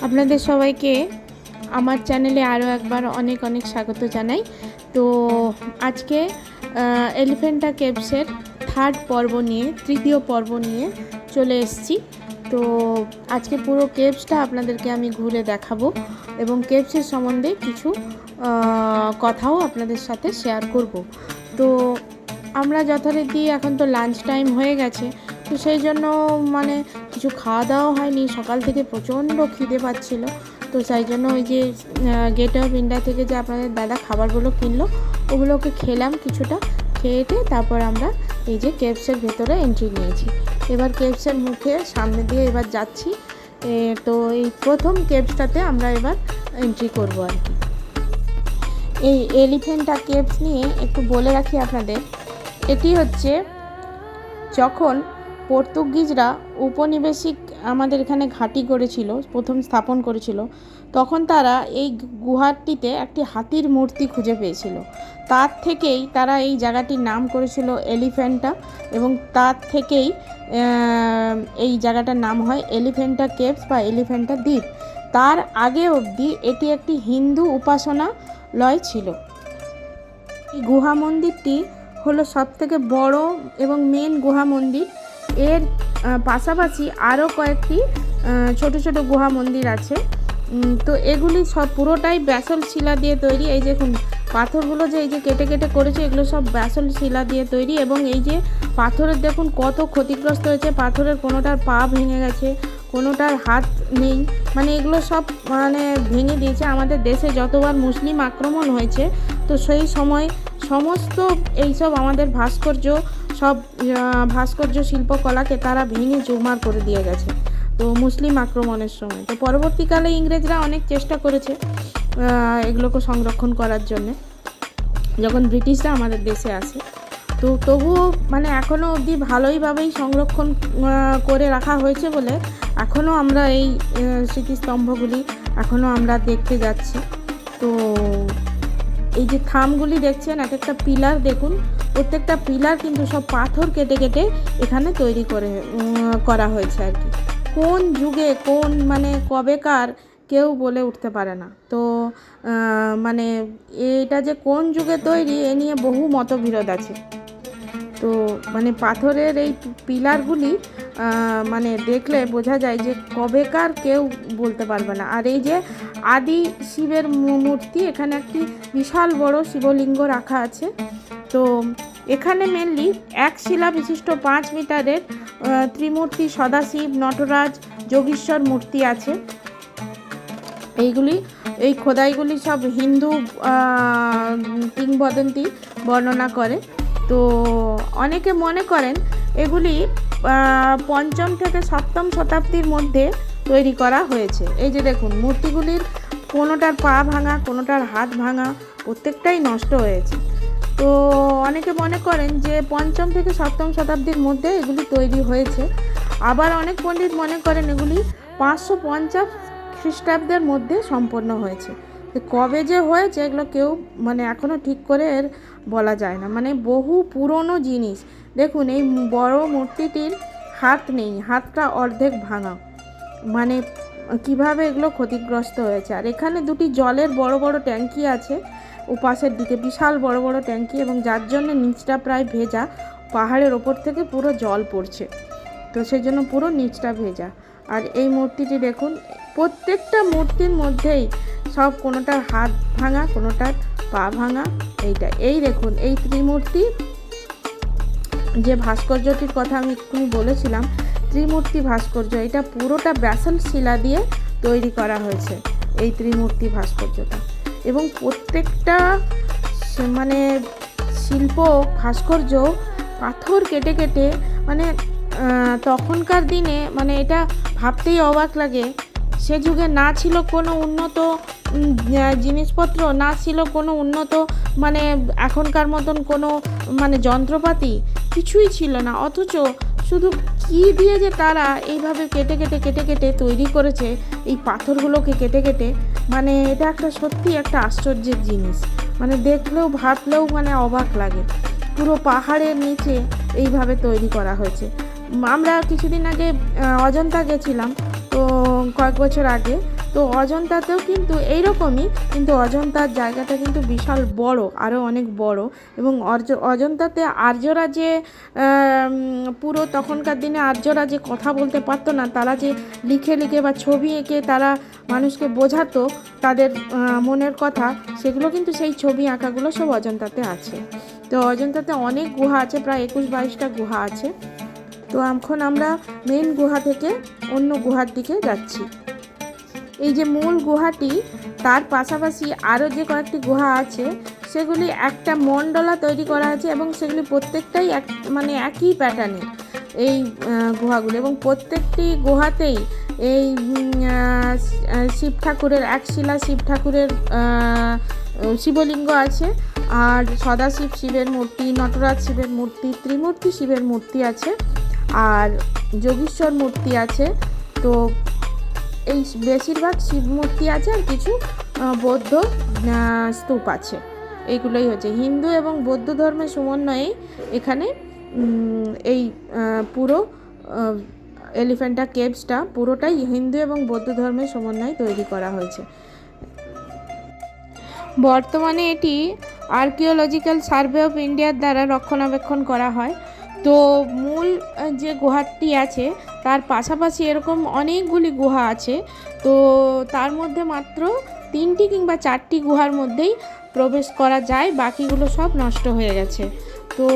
আপনাদের সবাইকে আমার চ্যানেলে আরও একবার অনেক অনেক স্বাগত জানাই। তো আজকে এলিফ্যান্টা কেভসের তৃতীয় পর্ব নিয়ে চলে এসেছি। তো আজকে পুরো কেভসটা আপনাদেরকে আমি ঘুরে দেখাবো এবং কেভসের সম্বন্ধে কিছু কথাও আপনাদের সাথে শেয়ার করব। তো আমরা যথারীতি এখন তো লাঞ্চ টাইম হয়ে গেছে, তো সেই জন্য কিছু খাওয়া দাওয়া হয়নি। সকাল থেকে প্রচণ্ড খিদে পাচ্ছিল, তো সেই জন্য ওই যে গেট অফ ইন্ডিয়া থেকে যে আপনাদের দাদা খাবারগুলো কিনলো ওগুলোকে খেলাম কিছুটা। খেয়েটে তারপর আমরা এই যে কেভসের ভেতরে এন্ট্রি নিয়েছি। এবার কেভসের মুখে সামনে দিয়ে এবার যাচ্ছি। তো এই প্রথম কেভসটাতে আমরা এবার এন্ট্রি করব আর কি। এই এলিফ্যান্টা কেভস নিয়ে একটু বলে রাখি আপনাদের। এটি হচ্ছে যখন পর্তুগিজরা উপনিবেশিক আমাদের এখানে ঘাঁটি করেছিল, প্রথম স্থাপন করেছিল, তখন তারা এই গুহাটিতে একটি হাতির মূর্তি খুঁজে পেয়েছিল। তার থেকেই তারা এই জায়গাটির নাম করেছিল এলিফ্যান্টা, এবং তার থেকেই এই জায়গাটার নাম হয় এলিফ্যান্টা কেভস বা এলিফ্যান্টা দ্বীপ। তার আগে অবধি এটি একটি হিন্দু উপাসনালয় ছিল। এই গুহা মন্দিরটি হলো সবথেকে বড় এবং মেন গুহা মন্দির। এর পাশাপাশি আরও কয়েকটি ছোট ছোট গুহা মন্দির আছে। তো এগুলি সব পুরোটাই ব্যাসল্ট শিলা দিয়ে তৈরি। এই দেখুন পাথরগুলো যে এই যে কেটে কেটে করেছে, এগুলো সব ব্যাসল্ট শিলা দিয়ে তৈরি। এবং এই যে পাথরের দেখুন কত ক্ষতিগ্রস্ত হয়েছে। পাথরের কোনোটার পা ভেঙে গেছে, কোনোটার হাত নেই, এগুলো সব ভেঙে দিয়েছে। আমাদের দেশে যতবার মুসলিম আক্রমণ হয়েছে, তো সেই সময় সমস্ত এইসব আমাদের ভাস্কর্য শিল্পকলাকে তারা ভেঙে চুরমার করে দিয়ে গেছে, তো মুসলিম আক্রমণের সময়। তো পরবর্তীকালে ইংরেজরা অনেক চেষ্টা করেছে এগুলোকে সংরক্ষণ করার জন্যে, যখন ব্রিটিশরা আমাদের দেশে আসে। তো তবুও এখনও অবধি ভালোইভাবেই সংরক্ষণ করে রাখা হয়েছে বলে এখনও আমরা এই স্মৃতিস্তম্ভগুলি এখনও আমরা দেখতে যাচ্ছি। তো এই যে থামগুলি দেখছেন, এক একটা পিলার দেখুন, প্রত্যেকটা পিলার কিন্তু সব পাথর কেটে কেটে এখানে তৈরি করা হয়েছে আর কি। কোন যুগে কোন কবেকার কেউ বলে উঠতে পারে না। তো এটা যে কোন যুগে তৈরি এ নিয়ে বহু মতবিরোধ আছে। তো পাথরের এই পিলারগুলি দেখলে বোঝা যায় যে কবেকার কেউ বলতে পারবে না। আর এই যে আদি শিবের মূর্তি, এখানে একটি বিশাল বড় শিবলিঙ্গ রাখা আছে। তো এখানে মেনলি এক শিলা বিশিষ্ট 5 মিটারের ত্রিমূর্তি সদাশিব, নটরাজ, যোগীশ্বর মূর্তি আছে। এই খোদাইগুলি সব হিন্দু কিংবদন্তি বর্ণনা করে। তো অনেকে মনে করেন এগুলি 5ম থেকে 7ম শতাব্দীর মধ্যে তৈরি করা হয়েছে। এই যে দেখুন মূর্তিগুলির কোনোটার পা ভাঙা, কোনোটার হাত ভাঙা, প্রত্যেকটাই নষ্ট হয়েছে। তো অনেকে মনে করেন যে 5ম থেকে 7ম শতাব্দীর মধ্যে এগুলি তৈরি হয়েছে। আবার অনেক পণ্ডিত মনে করেন এগুলি 550 খ্রিস্টাব্দের মধ্যে সম্পন্ন হয়েছে। কবে যে হয়েছে এগুলো কেউ এখনও ঠিক করে এর বলা যায় না। বহু পুরনো জিনিস। দেখুন এই বড় মূর্তিটির হাত নেই, হাতটা অর্ধেক ভাঙা। কিভাবে এগুলো ক্ষতিগ্রস্ত হয়েছে। আর এখানে দুটি জলের বড় বড় ট্যাঙ্কি আছে ওপাশের দিকে, বিশাল বড় বড় ট্যাঙ্কি, এবং যার জন্য নিচটা প্রায় ভেজা। পাহাড়ের ওপর থেকে পুরো জল পড়ছে, তো সেই জন্য পুরো নিচটা ভেজা। আর এই মূর্তিটি দেখুন, প্রত্যেকটা মূর্তির মধ্যেই সব কোনোটার হাত ভাঙা, কোনোটার পা ভাঙা। এই দেখুন এই ত্রিমূর্তি যে ভাস্কর্যটির কথা আমি এক্ষুনি বলেছিলাম, ত্রিমূর্তি ভাস্কর্য, এটা পুরোটা ব্যাসল্ট শিলা দিয়ে তৈরি করা হয়েছে এই ত্রিমূর্তি ভাস্কর্যটা। এবং প্রত্যেকটা শিল্প ভাস্কর্য পাথর কেটে কেটে তখনকার দিনে এটা ভাবতেই অবাক লাগে। সে যুগে না ছিল কোনো উন্নত জিনিসপত্র, না ছিল কোনো উন্নত এখনকার মতন কোনো যন্ত্রপাতি, কিছুই ছিল না। অথচ শুধু কি দিয়ে যে তারা এইভাবে কেটে কেটে কেটে কেটে তৈরি করেছে এই পাথরগুলোকে কেটে কেটে, এটা একটা সত্যি একটা আশ্চর্যের জিনিস। দেখলেও ভাবলেও অবাক লাগে। পুরো পাহাড়ের নিচে এইভাবে তৈরি করা হয়েছে। আমরা কিছুদিন আগে অজন্তা গেছিলাম, তো কয়েক বছর আগে। তো অজন্তাতেও কিন্তু এইরকমই, কিন্তু অজন্তার জায়গাটা কিন্তু বিশাল বড়, আরও অনেক বড়। এবং অজন্তাতে আর্যরা যে পুরো তখনকার দিনে আর্যরা যে কথা বলতে পারতো না, তারা যে লিখে লিখে বা ছবি এঁকে তারা মানুষকে বোঝাতো তাদের মনের কথা, সেগুলো কিন্তু সেই ছবি আঁকাগুলো সব অজন্তাতে আছে। তো অজন্তাতে অনেক গুহা আছে, প্রায় 21-22টা গুহা আছে। তো এখন আমরা মেন গুহা থেকে অন্য গুহার দিকে যাচ্ছি। এই যে মূল গুহাটি, তার পাশাপাশি আরও যে কয়েকটি গুহা আছে সেগুলি একটা মণ্ডলা তৈরি করা আছে, এবং সেগুলি প্রত্যেকটাই মানে একই প্যাটার্নের এই গুহাগুলো। এবং প্রত্যেকটি গুহাতেই এই শিব ঠাকুরের, একশিলা শিব ঠাকুরের শিবলিঙ্গ আছে, আর সদাশিব শিবের মূর্তি, নটরাজ শিবের মূর্তি, ত্রিমূর্তি শিবের মূর্তি আছে, আর যোগীশ্বর মূর্তি আছে। তো এই বেশিরভাগ শিব মূর্তি আছে, আর কিছু বৌদ্ধ স্তূপ আছে। এইগুলোই হচ্ছে হিন্দু এবং বৌদ্ধ ধর্মের সমন্বয়ে এখানে এই পুরো এলিফ্যান্টা কেভসটা পুরোটাই হিন্দু এবং বৌদ্ধ ধর্মের সমন্বয়ে তৈরি করা হয়েছে। বর্তমানে এটি আর্কিওলজিক্যাল সার্ভে অফ ইন্ডিয়ার দ্বারা রক্ষণাবেক্ষণ করা হয়। তো মূল যে গুহাটি আছে তার পাশাপাশি এরকম অনেকগুলি গুহা আছে। তো তার মধ্যে মাত্র 3টি কিংবা 4টি গুহার মধ্যেই প্রবেশ করা যায়, বাকিগুলো সব নষ্ট হয়ে গেছে। তো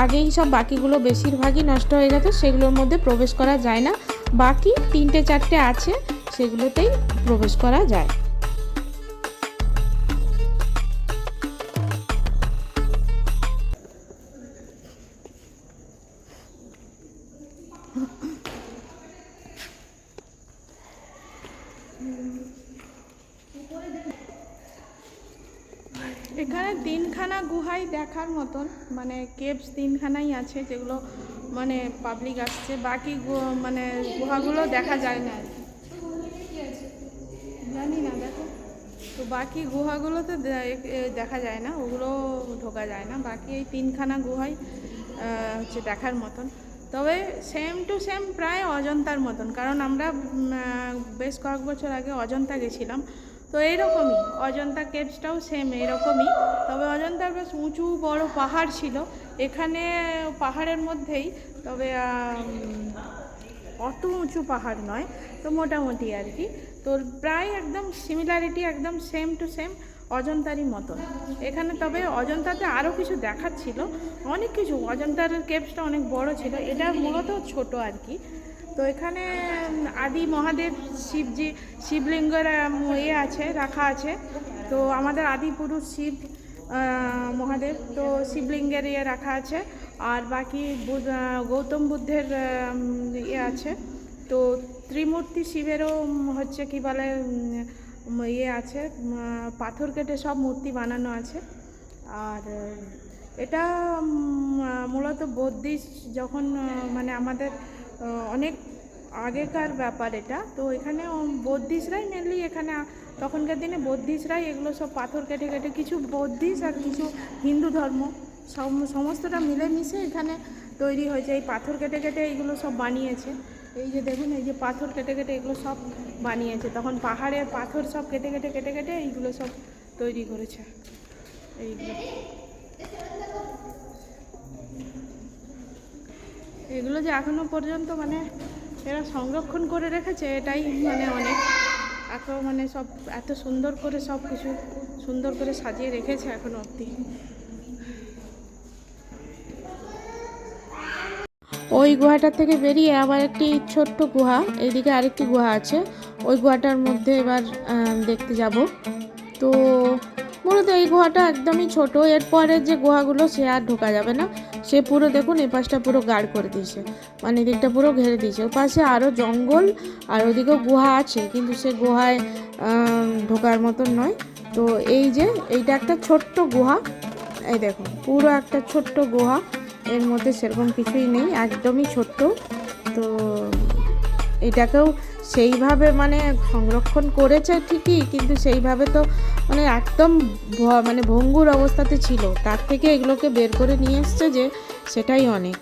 আগেই সব বাকিগুলো বেশিরভাগই নষ্ট হয়ে গেছে, সেগুলোর মধ্যে প্রবেশ করা যায় না। বাকি 3-4টে আছে, সেগুলোতেই প্রবেশ করা যায়। এখানে 3খানা গুহাই দেখার মতন, মানে কেভস 3খানাই আছে যেগুলো মানে পাবলিক আসছে। বাকি মানে গুহাগুলো দেখা যায় না আর কি, জানি না। দেখো, তো বাকি গুহাগুলোতে দেখা যায় না, ওগুলো ঢোকা যায় না। বাকি এই 3খানা গুহাই হচ্ছে দেখার মতন। তবে সেম টু সেম প্রায় অজন্তার মতন, কারণ আমরা বেশ কয়েক বছর আগে অজন্তা গেছিলাম। তো এইরকমই অজন্তা কেভসটাও সেম এরকমই, তবে অজন্তার বেশ উঁচু বড় পাহাড় ছিল, এখানে পাহাড়ের মধ্যেই, তবে অত উঁচু পাহাড় নয়, তো মোটামুটি আর কি। তো প্রায় একদম সিমিলারিটি, একদম সেম টু সেম অজন্তারই মতন এখানে। তবে অজন্তাতে আরও কিছু দেখার ছিল, অনেক কিছু। অজন্তার কেভসটা অনেক বড় ছিল, এটা মূলত ছোট আর কি। তো এখানে আদি মহাদেব শিবলিঙ্গের আছে, রাখা আছে। তো আমাদের আদি পুরুষ শিব মহাদেব, তো শিবলিঙ্গের রাখা আছে। আর বাকি গৌতম বুদ্ধের আছে। তো ত্রিমূর্তি শিবেরও হচ্ছে কি বলে আছে, পাথর কেটে সব মূর্তি বানানো আছে। আর এটা মূলত বৌদ্ধিস্ট, যখন মানে আমাদের অনেক আগেকার ব্যাপার এটা। তো এখানে বৌদ্ধিস্টরাই মেনলি, এখানে তখনকার দিনে বৌদ্ধিস্টরাই এগুলো সব পাথর কেটে কেটে, কিছু বৌদ্ধিস্ট আর কিছু হিন্দু ধর্ম সমস্তটা মিলেমিশে এখানে তৈরি হয়েছে। এই পাথর কেটে কেটে এইগুলো সব বানিয়েছে। এই যে দেখুন, এই যে পাথর কেটে কেটে এগুলো সব বানিয়েছে, তখন পাহাড়ের পাথর সব কেটে কেটে কেটে কেটে এইগুলো সব তৈরি করেছে। এগুলো যে এখনো পর্যন্ত মানে এরা সংরক্ষণ করে রেখেছে, এটাই মানে অনেক, এত মানে সব এত সুন্দর করে সব কিছু সুন্দর করে সাজিয়ে রেখেছে এখনো অবধি। ওই গুহাটার থেকে বেরিয়ে আবার একটি ছোট্ট গুহা, এইদিকে আরেকটি গুহা আছে, ওই গুহাটার মধ্যে এবার দেখতে যাব। তো মূলত এই গুহাটা একদমই ছোট, এরপরের যে গুহাগুলো সে আর ঢোকা যাবে না। সে পুরো দেখুন, এই পাশটা পুরো গার্ড করে দিয়েছে, মানে এদিকটা পুরো ঘিরে দিয়েছে। ওই পাশে আরও জঙ্গল, আর ওদিকেও গুহা আছে, কিন্তু সে গুহায় ঢোকার মতন নয়। তো এই যে এইটা একটা ছোট্ট গুহা, এই দেখুন পুরো একটা ছোট্ট গুহা, এর মধ্যে সেরকম কিছুই নেই, একদমই ছোট্ট। তো এটাকেও সেইভাবে মানে সংরক্ষণ করেছে ঠিকই, কিন্তু সেইভাবে তো মানে একদম মানে ভঙ্গুর অবস্থাতে ছিল। তার থেকে এগুলোকে বের করে নিয়ে এসছে, যে সেটাই অনেক,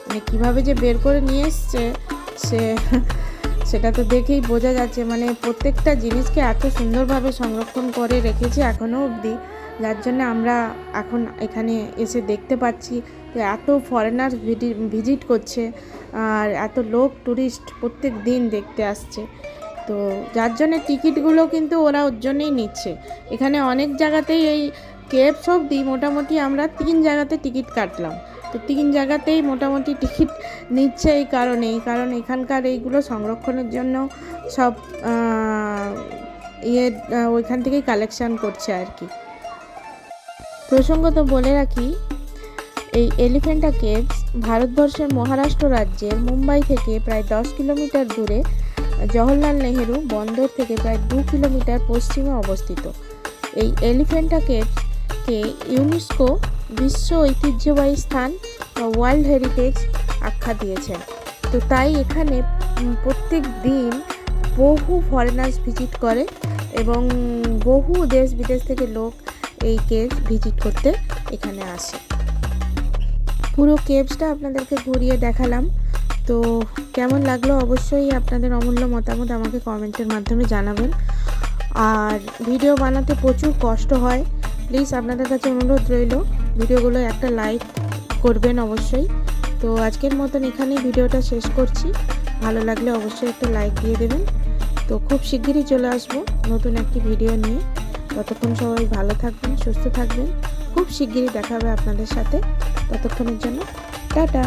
মানে কীভাবে যে বের করে নিয়ে এসছে সেটা তো দেখেই বোঝা যাচ্ছে, মানে প্রত্যেকটা জিনিসকে এত সুন্দরভাবে সংরক্ষণ করে রেখেছে এখনও অবধি, যার জন্য আমরা এখন এখানে এসে দেখতে পাচ্ছি যে এত ফরেনার ভিজিট করছে আর এত লোক ট্যুরিস্ট প্রত্যেক দিন দেখতে আসছে। তো যার জন্য টিকিটগুলো কিন্তু ওরা ওর জন্যই নিচ্ছে। এখানে অনেক জায়গাতেই এই কেভস অবধি মোটামুটি আমরা 3 জায়গাতে টিকিট কাটলাম। তো 3 জায়গাতেই মোটামুটি টিকিট নিচ্ছে এই কারণেই, কারণ এখানকার এইগুলো সংরক্ষণের জন্য সব ওইখান থেকেই কালেকশান করছে আর কি। প্রসঙ্গত বলে রাখি, এই এলিফ্যান্টা কেভস ভারতবর্ষের মহারাষ্ট্র রাজ্যের মুম্বাই থেকে প্রায় 10 কিলোমিটার দূরে জওহরলাল নেহেরু বন্দর থেকে প্রায় 2 কিলোমিটার পশ্চিমে অবস্থিত। এই এলিফ্যান্টা কেভসকে ইউনেস্কো বিশ্ব ঐতিহ্যবাহী স্থান বা ওয়ার্ল্ড হেরিটেজ আখ্যা দিয়েছেন। তো তাই এখানে প্রত্যেক দিন বহু ফরেনার্স ভিজিট করে এবং বহু দেশ বিদেশ থেকে লোক এই কেভস ভিজিট করতে এখানে আসে। পুরো কেভসটা আপনাদেরকে ঘুরিয়ে দেখালাম। তো কেমন লাগলো অবশ্যই আপনাদের অমূল্য মতামত আমাকে কমেন্টের মাধ্যমে জানাবেন। আর ভিডিও বানাতে প্রচুর কষ্ট হয়, প্লিজ আপনাদের কাছে অনুরোধ রইল ভিডিওগুলো একটা লাইক করবেন অবশ্যই। তো আজকের মতন এখানেই ভিডিওটা শেষ করছি। ভালো লাগলে অবশ্যই একটা লাইক দিয়ে দেবেন। তো খুব শিগগিরই চলে আসবো নতুন একটি ভিডিও নিয়ে। ততক্ষণ সবাই ভালো থাকবেন, সুস্থ থাকবেন। খুব শিগগিরই দেখা হবে আপনাদের সাথে। ততক্ষণের জন্য টাটা।